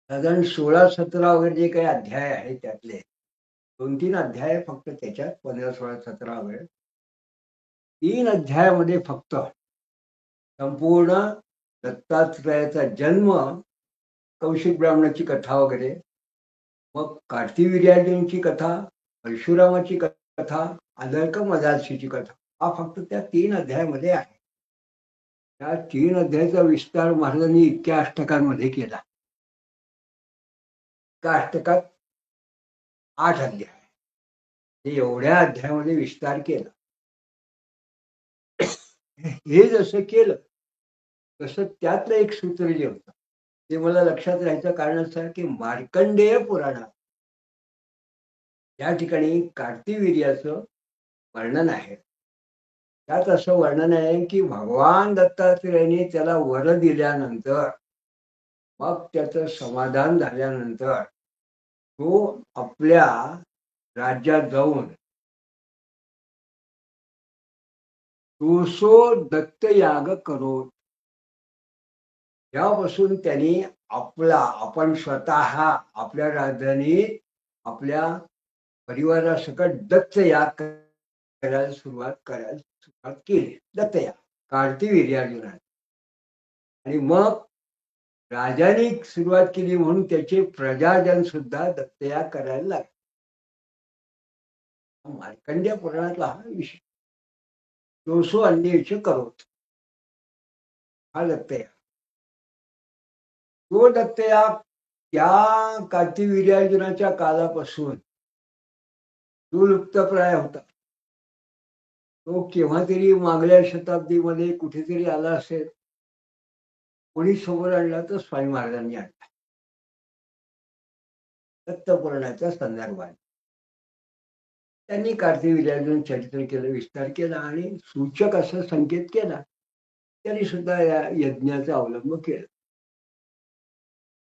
साधारण 16-17 वगैरे जे काही अध्याय आहेत त्यातले 2-3 अध्याय फक्त त्याच्यात 15-16-17 वगैरे 3 अध्यायामध्ये फक्त संपूर्ण दत्तात्रयाचा जन्म, कौशिक ब्राह्मणाची कथा वगैरे, मग कार्तिवीर्यार्जुनची कथा, परशुरामाची कथा, आदर्क मदालशीची कथा हा फक्त त्या 3 अध्यायामध्ये आहे. त्या 3 अध्यायाचा विस्तार महाराजांनी इतक्या अष्टकांमध्ये केला. एका अष्टकात 8 अध्याय. ते एवढ्या अध्यायामध्ये विस्तार केला. हे जसं केलं तसं त्यातलं एक सूत्र जे होतं ते मला लक्षात राहायचं कारण असं आहे की मार्कंडेय पुराणात या ठिकाणी कार्तिवीर्याचं वर्णन आहे. त्यात असं वर्णन आहे की भगवान दत्तात्रेयाने त्याला वर दिल्यानंतर मग त्याचं समाधान झाल्यानंतर तो आपल्या राज्यात जाऊन 200 दत्तयाग करो. यापासून त्यांनी आपण स्वतः आपल्या राजधानीत आपल्या परिवारासकट दत्तयाग करायला सुरुवात केली. दत्तयाग कार्तिवीर्यार्जुनाने. आणि मग राजाने सुरुवात केली म्हणून त्याचे प्रजाजन सुद्धा दत्तयाग करायला लागले. मार्कंडेय पुराणातला हा विषय 200 अन्येष करोत हा दत्तयाग. तो दत्तयाग त्या कार्तिवीर्यार्जुनाच्या कालापासून तो लुप्तप्राय होता. तो केव्हा तरी मागल्या शताब्दीमध्ये कुठेतरी आला असेल. कोणी समोर आणला तर स्वामी महाराजांनी आणला दत्तपुराणाच्या संदर्भात. त्यांनी कार्तिवीर्यार्जुन चरित्र केलं, विस्तार केला आणि सूचक असं संकेत केला. त्यांनी सुद्धा या यज्ञाचा अवलंब केला.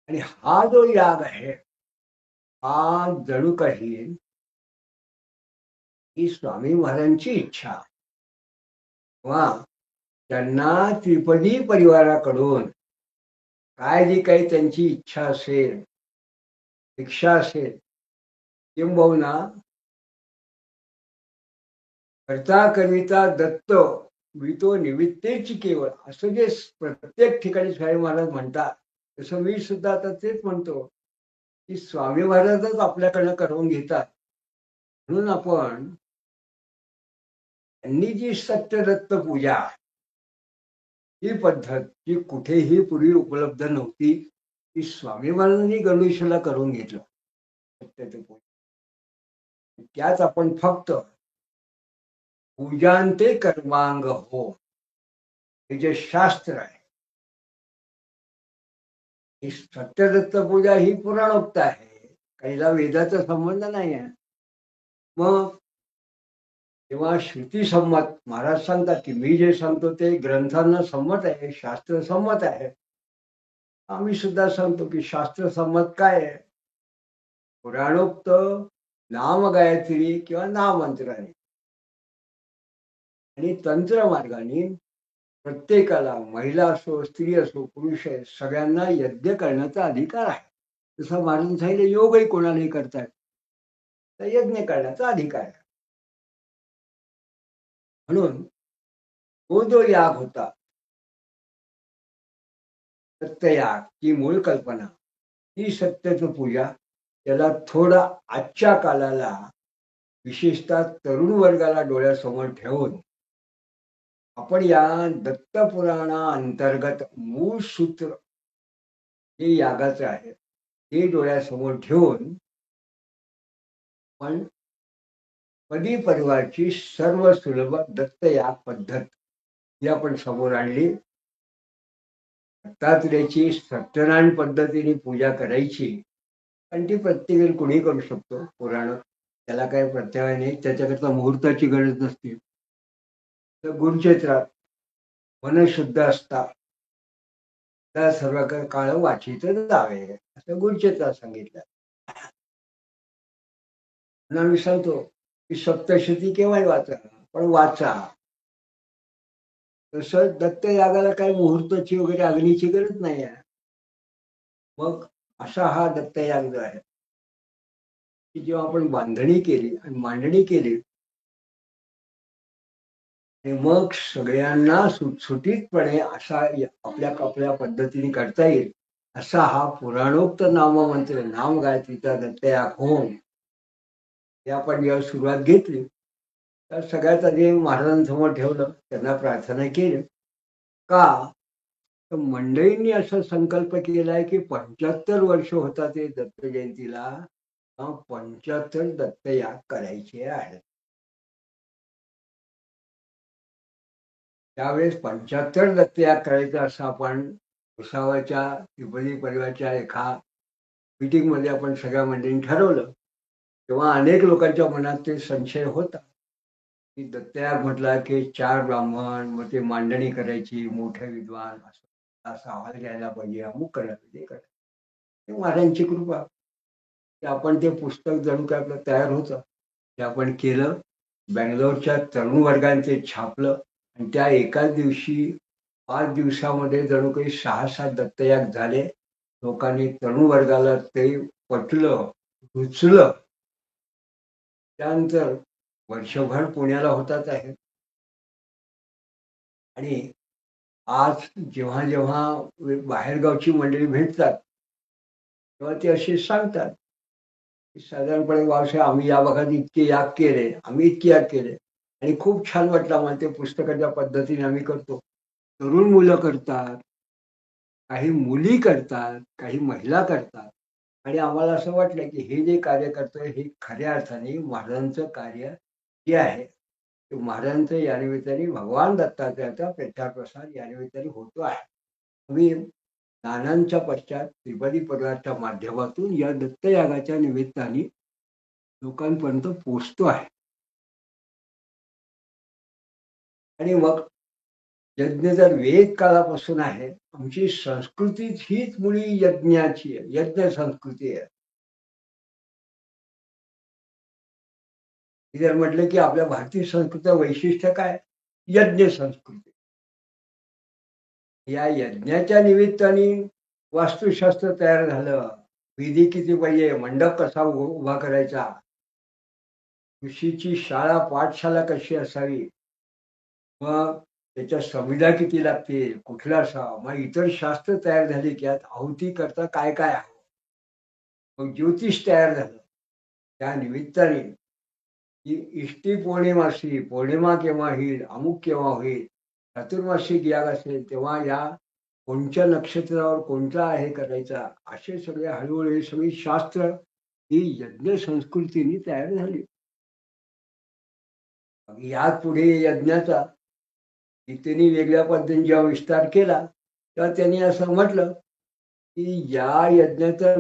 आणि हा जो याग आहे हा जणू काही ही स्वामी महाराजांची इच्छा किंवा त्यांना त्रिपदी परिवाराकडून काय जी काही त्यांची इच्छा असेल, इच्छा असेल, किंबहुना करता करिता दत्त मी तो निमित्तेची केवळ असं जे प्रत्येक ठिकाणी स्वामी महाराज म्हणतात तसं मी सुद्धा आता तेच म्हणतो की स्वामी महाराजच आपल्याकडनं करून घेतात. म्हणून आपण त्यांनी जी सत्यदत्त पूजा ही पद्धत जी कुठेही पूर्वी उपलब्ध नव्हती ती स्वामी महाराजांनी गणेशाला करून घेतलं. सत्यदत्त त्याच आपण फक्त पूजांते कर्मांग हो हे जे शास्त्र आहे ही सत्यदत्त पूजा ही पुराणोक्त आहे. काहीला वेदाचा संबंध नाही आहे. मग तेव्हा श्रुती संमत महाराज सांगतात की मी जे सांगतो ते ग्रंथांना संमत आहे, शास्त्र संमत आहे. आम्ही सुद्धा सांगतो की शास्त्र संमत काय आहे? पुराणोक्त नाम गायत्री किंवा नाममंत्राने आणि तंत्र मार्गाने प्रत्येकाला महिला असो, स्त्री असो, पुरुष आहे सगळ्यांना यज्ञ करण्याचा अधिकार आहे. जसं महाराज सांगितलं योगही कोणालाही करतात तर यज्ञ करण्याचा अधिकार आहे. म्हणून तो जो याग होता सत्ययाग ही मूळ कल्पना ही सत्याची पूजा त्याला थोडा आजच्या कालाला विशेषतः तरुण वर्गाला डोळ्यासमोर ठेवून आपण या दत्तपुराणा अंतर्गत मूळ सूत्र हे यागाचं आहे ते डोळ्यासमोर ठेवून पण पदी परिवारची सर्व सुलभ दत्तयाग पद्धत ही आपण समोर आणली. दत्तात्रेयाची सत्यनारायण पद्धतीने पूजा करायची आणि ती प्रत्येक कोणी करू शकतो. पुराण त्याला काही प्रत्यय नाही, त्याच्याकरता मुहूर्ताची गरज नसते. तर गुरुचैत्रात मन शुद्ध असता त्या सर्व काळ वाचित जावे असं गुरुचैत्रात सांगितलं. मी सांगतो की सप्तशती केव्हाही वाचा पण वाचा. तसं दत्त यागाला काही मुहूर्ताची वगैरे अग्नीची गरज नाही आहे. मग असा हा दत्तयाग जो आहे की जेव्हा आपण बांधणी केली आणि मांडणी केली आणि मग सगळ्यांना सुटसुटीतपणे असा आपल्या आपल्या पद्धतीने करता येईल असा हा पुराणोक्त नाममंत्र नाम गायत्रीचा दत्तया होम हे आपण जेव्हा सुरुवात घेतली तर सगळ्यात आधी महाराजांसमोर ठेवलं, त्यांना प्रार्थना केली. का तर मंडळींनी असा संकल्प केलाय की 75 वर्ष होतात ते दत्त जयंतीला, 75 दत्तयाग करायचे आहेत. त्यावेळेस 75 दत्तयाग करायचं असं आपण भुसावळच्या त्रिपदी परिवारच्या एका मीटिंग मध्ये आपण सगळ्या मंडळींनी ठरवलं. तेव्हा अनेक लोकांच्या मनात ते संशय होता की दत्तयाग म्हटला की 4 ब्राह्मण, मग ते मांडणी करायची, मोठे विद्वान असं असा अहवाल घ्यायला पाहिजे, अमुक करायला पाहिजे, ते करायला. ते महाराजांची कृपा की आपण ते पुस्तक जणू काय आपलं तयार होतं, ते आपण केलं. बँगलोरच्या तरुण वर्गाने ते छापलं आणि त्या एकाच दिवशी 5 दिवसामध्ये जणू काही 6-7 दत्तयाग झाले. लोकांनी तरुण वर्गाला ते पटलं, रुचलं. त्यानंतर वर्षभर पुण्याला होतात आहे. आणि आज जेव्हा जेव्हा बाहेरगावची मंडळी भेटतात तेव्हा ते असे सांगतात की साधारणपणे वावसाहेब आम्ही या भागात इतके याग केले, आम्ही इतके याग केले आणि खूप छान वाटलं आम्हाला ते पुस्तकाच्या पद्धतीने आम्ही करतो. तरुण मुलं करतात, काही मुली करतात, काही महिला करतात आणि आम्हाला असं वाटलं की हे जे कार्य करतोय हे खऱ्या अर्थाने महाराजांचं कार्य जे आहे ते महाराजांचं या निमित्ताने भगवान दत्तात्रयाचा प्रचार प्रसार या निमित्ताने होतो आहे. आम्ही नानांच्या पश्चात त्रिपदी परिवाराच्या माध्यमातून या दत्तयागाच्या निमित्ताने लोकांपर्यंत पोचतो आहे. आणि मग यज्ञ जर वेद काळापासून आहे, आमची संस्कृतीच हीच मुळी यज्ञाची आहे, यज्ञ संस्कृती आहे. जर म्हटलं की आपल्या भारतीय संस्कृतीचं वैशिष्ट्य काय, यज्ञ संस्कृती. या यज्ञाच्या निमित्ताने वास्तुशास्त्र तयार झालं, विधी किती पाहिजे, मंडप कसा उभा करायचा, ऋषीची शाळा पाठशाळा कशी असावी, मग त्याच्या संविधा किती लागतील, कुठला असावा, मग इतर शास्त्र तयार झाली की यात आहुती करता काय काय आहे. मग ज्योतिष तयार झालं. त्या निमित्ताने की इष्टी पौर्णिमाशी, पौर्णिमा केव्हा होईल, अमुक केव्हा होईल, चातुर्मासिक याग असेल तेव्हा या कोणत्या नक्षत्रावर कोणता आहे करायचा, असे सगळे हळूहळू हे सगळी शास्त्र ही यज्ञ संस्कृतीने तयार झाली. मग यात पुढे यज्ञाचा त्यांनी वेगळ्या पद्धतीने जेव्हा विस्तार केला तेव्हा त्यांनी असं म्हटलं की या यज्ञाच्या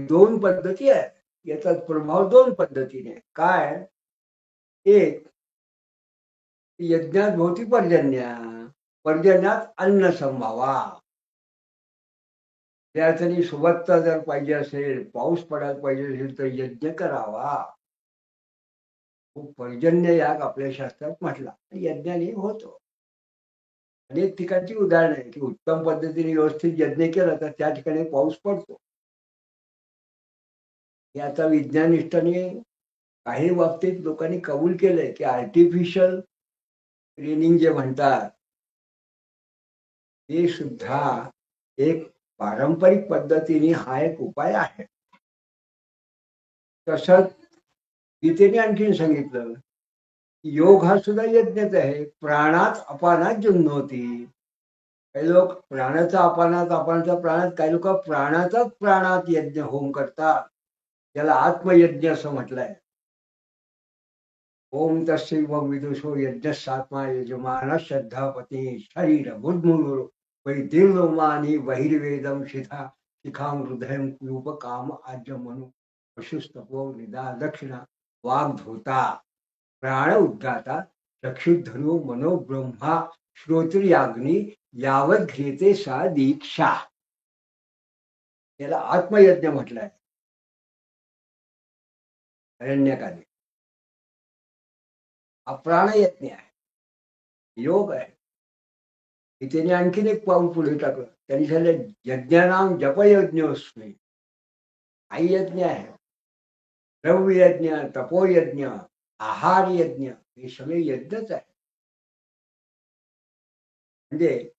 2 पद्धती आहेत. याचा प्रभाव 2 पद्धतीने काय. एक, यज्ञात भोवती पर्जन्य, पर्जन्यात अन्न संभावा. त्या अर्थाने सुबत्ता जर पाहिजे असेल, पाऊस पडायला पाहिजे असेल तर यज्ञ करावा. पर्जन्य याग आपल्या शास्त्रात म्हटला यज्ञाने होतो. अनेक ठिकाणची उदाहरण आहे की उत्तम पद्धतीने व्यवस्थित यज्ञ केला तर त्या ठिकाणी पाऊस पडतो. हे आता विज्ञानिष्ठाने काही बाबतीत लोकांनी कबूल केलंय की आर्टिफिशियल रेनिंग जे म्हणतात ते सुद्धा एक पारंपरिक पद्धतीने हा एक उपाय आहे. तसंच गीतेने आणखीन सांगितलं योग हा सुद्धा यज्ञच आहे. प्राणात अपानात जुन्नोती. काही लोक प्राणाचा अपानात, अपानाचा प्राणात, काही लोक प्राणाचाच प्राणात यज्ञ होम करतात. त्याला आत्मयज्ञ असं म्हटलंय. ओम तस्व विदुषो यज्ञसात्मा यजमान श्रद्धापती शरीर बुद्मुर वैदिर्लोमानी बहिर्वेदम शिखा शिखां हृदय रूप काम आज्य मनु पशुस्तपो निदा दक्षिणा वाग्धोता प्राण उद्गाता चक्षुधनु मनो ब्रह्मा श्रोत्रियाग्नी यावत घेते सा दीक्षा. याला आत्मयज्ञ म्हटलंय अरण्यकाने. हा प्राणयज्ञ आहे, योग आहे. त्याने आणखीन एक पाऊल पुढे टाकलं. त्यांनी झालं यज्ञानाम जपयज्ञोस्मी. आई यज्ञ आहे, द्रव्य यज्ञ, तपोयज्ञ, आहार यज्ञ, हे सगळे यज्ञच आहे. म्हणजे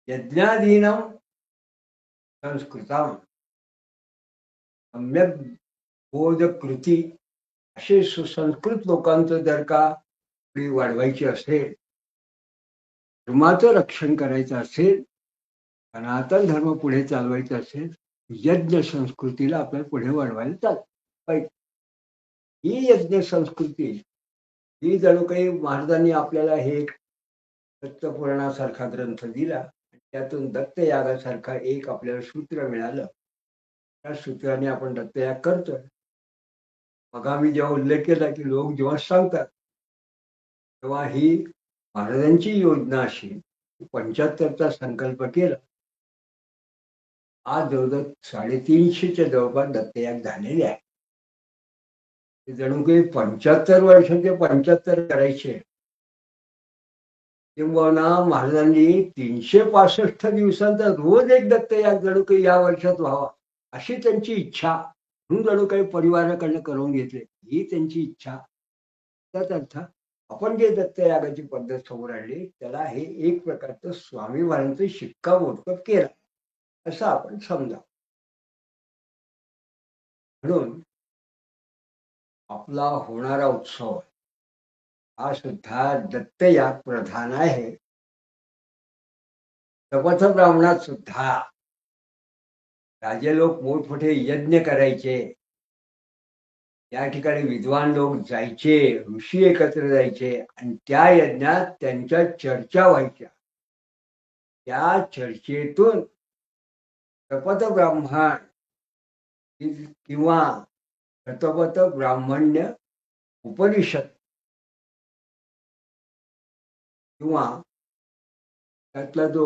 यज्ञाधीनम संस्कृताम सम्यक बोध कृती असे सुसंस्कृत लोकांचं जर का पुढे वाढवायची असेल, धर्माचं रक्षण करायचं असेल, सनातन धर्म पुढे चालवायचा असेल, यज्ञ संस्कृतीला आपल्याला पुढे वाढवायला पाहिजे. ही यज्ञ संस्कृती ही जणू काही महाराजांनी आपल्याला हे एक दत्तपुराणासारखा ग्रंथ दिला, त्यातून दत्तयागासारखा एक आपल्याला सूत्र मिळालं. त्या सूत्राने आपण दत्तयाग करतोय. मग आम्ही जेव्हा उल्लेख केला की लोक जेव्हा सांगतात तेव्हा ही महाराजांची योजना अशी 75चा संकल्प केला. आज जवळजवळ 350च्या जवळपास दत्तयाग झालेले आहे. जणू काही 75 वर्षाचे 75 करायचे, किंबहुना महाराजांनी 365 दिवसांचा रोज एक दत्तयाग जणू काही या वर्षात व्हावा अशी त्यांची इच्छा म्हणून जणू काही परिवाराकडनं करून घेतले. ही त्यांची इच्छा. त्याच अर्थ आपण जे दत्तयागाची पद्धत समोर आणली त्याला हे एक प्रकारचं स्वामी महाराजांचं शिक्कामोर्तब केला असं आपण समजा. म्हणून आपला होणारा उत्सव हा सुद्धा दत्तयाग प्रधान आहे. शपथ ब्राह्मणात सुद्धा राजे लोक मोठमोठे यज्ञ करायचे. या ठिकाणी विद्वान लोक जायचे, ऋषी एकत्र जायचे आणि त्या यज्ञात त्यांच्या चर्चा व्हायच्या. त्या चर्चेतून शपथ ब्राह्मण किंवा शतपथ ब्राह्मण्य उपनिषद किंवा त्यातला जो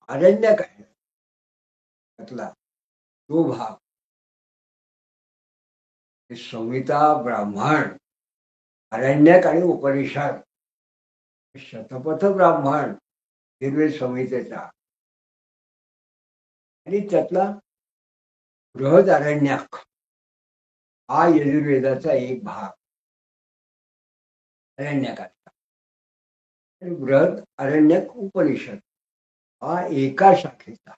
आरण्यक आहे त्यातला तो भाग संहिता, ब्राह्मण, आरण्यक आणि उपनिषद, शतपथ ब्राह्मण यजुर्वेद संहितेचा आणि त्यातला बृहद आरण्यक हा यजुर्वेदाचा एक भाग आरण्यकाचा आणि बृहद आरण्यक उपनिषद हा एका शाखेचा.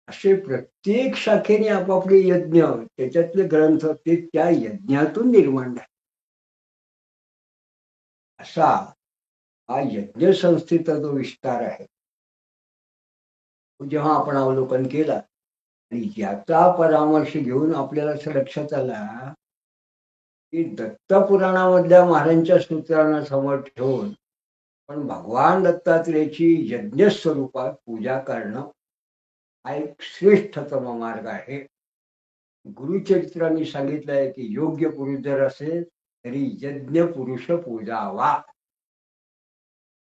असे प्रत्येक शाखेने आपापले यज्ञ त्याच्यातले ग्रंथ ते त्या यज्ञातून निर्माण झाले. असा हा यज्ञ संस्थेचा जो विस्तार आहे जेव्हा आपण अवलोकन केला आणि याचा परामर्श घेऊन आपल्याला असं लक्षात आला की दत्तपुराणामधल्या महाराजांच्या सूत्रांना समोर ठेवून पण भगवान दत्तात्रेयाची यज्ञ स्वरूपात पूजा करणं हा एक श्रेष्ठतम मार्ग आहे. गुरुचरित्रांनी सांगितलंय की योग्य पुरुष जर असेल तरी यज्ञ पुरुष पूजावा.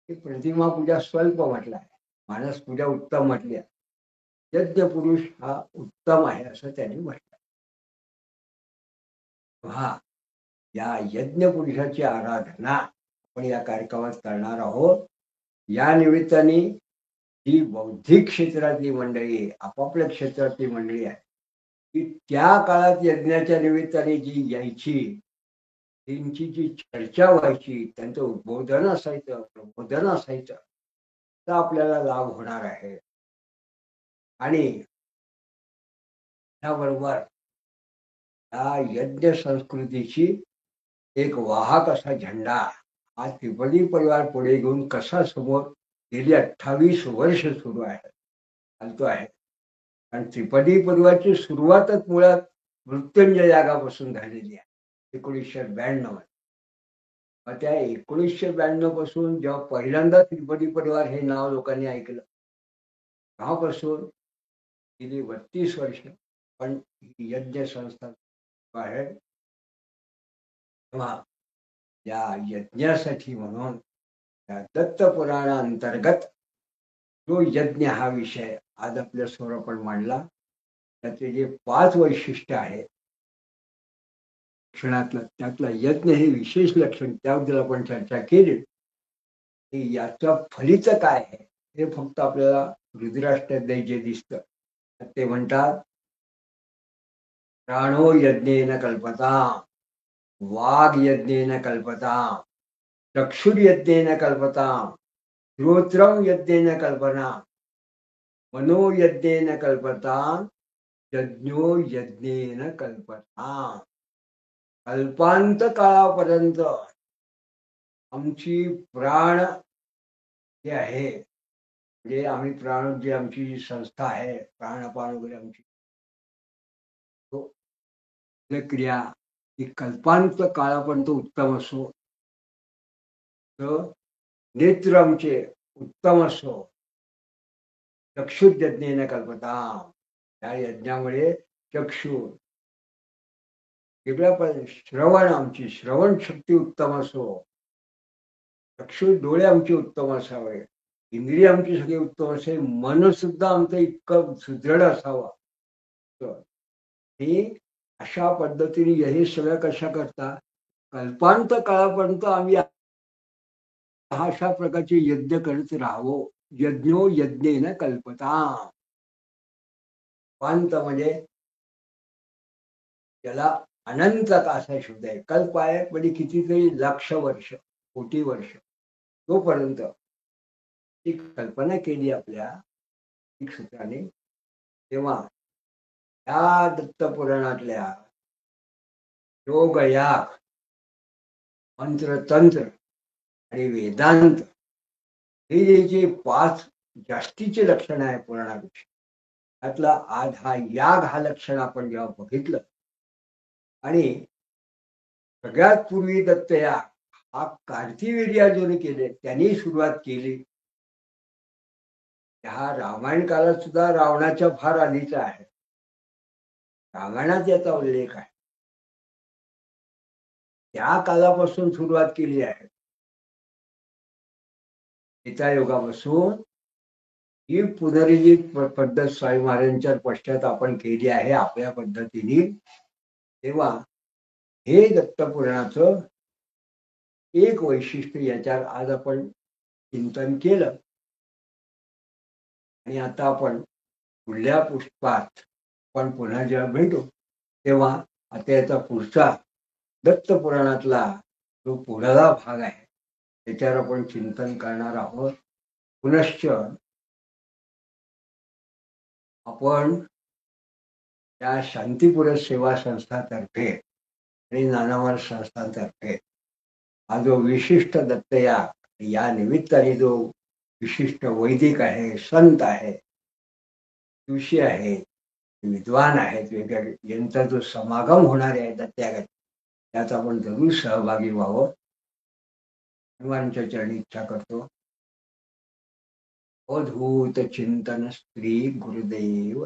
प्रतिमा पूजा स्वल्प म्हटलं आहे, मानस पूजा उत्तम म्हटली आहे, यज्ञ पुरुष हा उत्तम आहे असं त्यांनी म्हटलं. हा या यज्ञ पुरुषाची आराधना आपण या कार्यक्रमात करणार आहोत. या निमित्ताने ही बौद्धिक क्षेत्रातली मंडळी आपापल्या क्षेत्रातली मंडळी आहे की त्या काळात यज्ञाच्या निमित्ताने जी यायची त्यांची जी चर्चा व्हायची, त्यांचं उद्बोधन असायचं, प्रबोधन असायचं, तर आपल्याला लाभ होणार आहे. आणि त्याबरोबर या यज्ञ संस्कृतीची एक वाहक असा झेंडा हा त्रिपदी परिवार पुढे घेऊन कसा समोर गेली 28 वर्ष सुरू आहे, चालतो आहे. आणि त्रिपदी परिवारची सुरुवातच मुळात मृत्युंजय यागापासून झालेली आहे 1992. मग त्या 1992 पासून जेव्हा पहिल्यांदा त्रिपदी परिवार हे नाव लोकांनी ऐकलं तेव्हापासून गेली 32 वर्ष पण ही यज्ञ संस्था आहे. तेव्हा या यज्ञासाठी म्हणून या दत्त पुराणाअंतर्गत जो यज्ञ हा विषय आज आपल्या समोर आपण मांडला, त्याचे जे 5 वैशिष्ट्य आहेत क्षणातलं त्यातला यज्ञ हे विशेष लक्षण त्याबद्दल आपण चर्चा केली. याचं फलित काय आहे हे फक्त आपल्याला रुद्राष्टाध्यायी जे दिसतं ते म्हणतात प्राणो यज्ञेन कल्पता, वाघ यज्ञेन कल्पता, चक्षुर्यज्ञेन कल्पता, श्रोत्रम यज्ञेन कल्पना, मनोयज्ञेन कल्पतां यज्ञो यज्ञेन कल्पतां. कल्पांत काळापर्यंत आमची प्राण जे आहे, म्हणजे आम्ही प्राण जी आमची जी संस्था आहे, प्राणपान वगैरे आमची तो क्रिया ही कल्पांत काळापर्यंत उत्तम असो, तर नेत्र आमचे उत्तम असो, चक्षुर्यज्ञेन कल्पतां. त्या यज्ञामुळे चक्षु श्रवण आमची श्रवण शक्ती उत्तम असो, चक्षु डोळे आमचे उत्तम असावे, इंद्रिय आमची सगळी उत्तम असे, मन सुद्धा आमचं इतकं सुदृढ असावं. तर ही अशा पद्धतीने हे सगळं कशा करता कल्पांत काळापर्यंत आम्ही अशा प्रकारचे यज्ञ करत राहावो. यज्ञो यज्ञेन कल्पता. पंत म्हणजे त्याला अनंत असा शब्द आहे. कल्प आहे म्हणजे कितीतरी लक्ष वर्ष, कोटी वर्ष, तोपर्यंत ती कल्पना केली आपल्या एक सूत्राने, तेव्हा या दत्त पुराणातल्या योग याग, मंत्र तंत्र आणि वेदांत हे जे 5 जास्तीचे लक्षण आहे पुराणापेक्षा, त्यातला आज हा याग हा लक्षण आपण जेव्हा बघितलं, आणि सगळ्यात पूर्वी दत्त याग हा कार्तिवीर्यार्जुने केले, त्यांनी सुरुवात केली. ह्या रामायण काळात सुद्धा रावणाच्या फार आधीचा आहे, रामायणात याचा उल्लेख आहे. त्या काळापासून सुरुवात केली आहे. युगापासून ही पुनरुज्जीत पद्धत स्वामी महाराजांच्या पश्चात आपण केली आहे आपल्या पद्धतीने. तेव्हा हे दत्त पुराणाचं एक वैशिष्ट्य याच्यावर आज आपण चिंतन केलं. आणि आता आपण पुढल्या पुष्पात आपण पुन्हा जेव्हा भेटू, तेव्हा आता याचा पुढचा दत्त पुराणातला जो पुढला भाग आहे त्याच्यावर आपण चिंतन करणार आहोत. पुनश्च आपण या शांतीपुर सेवा संस्थातर्फे आणि नानावार संस्थांतर्फे हा जो विशिष्ट दत्त या निमित्ताने जो विशिष्ट वैदिक आहे, संत आहे, ऋषी आहे, विद्वान आहेत, वेगवेगळे यांचा जो समागम होणार आहे दत्त्यागत, त्यात आपण जरूर सहभागी व्हावं. भगवानच्या चरणी इच्छा करतो. अद्भुत चिंतन श्री गुरुदेव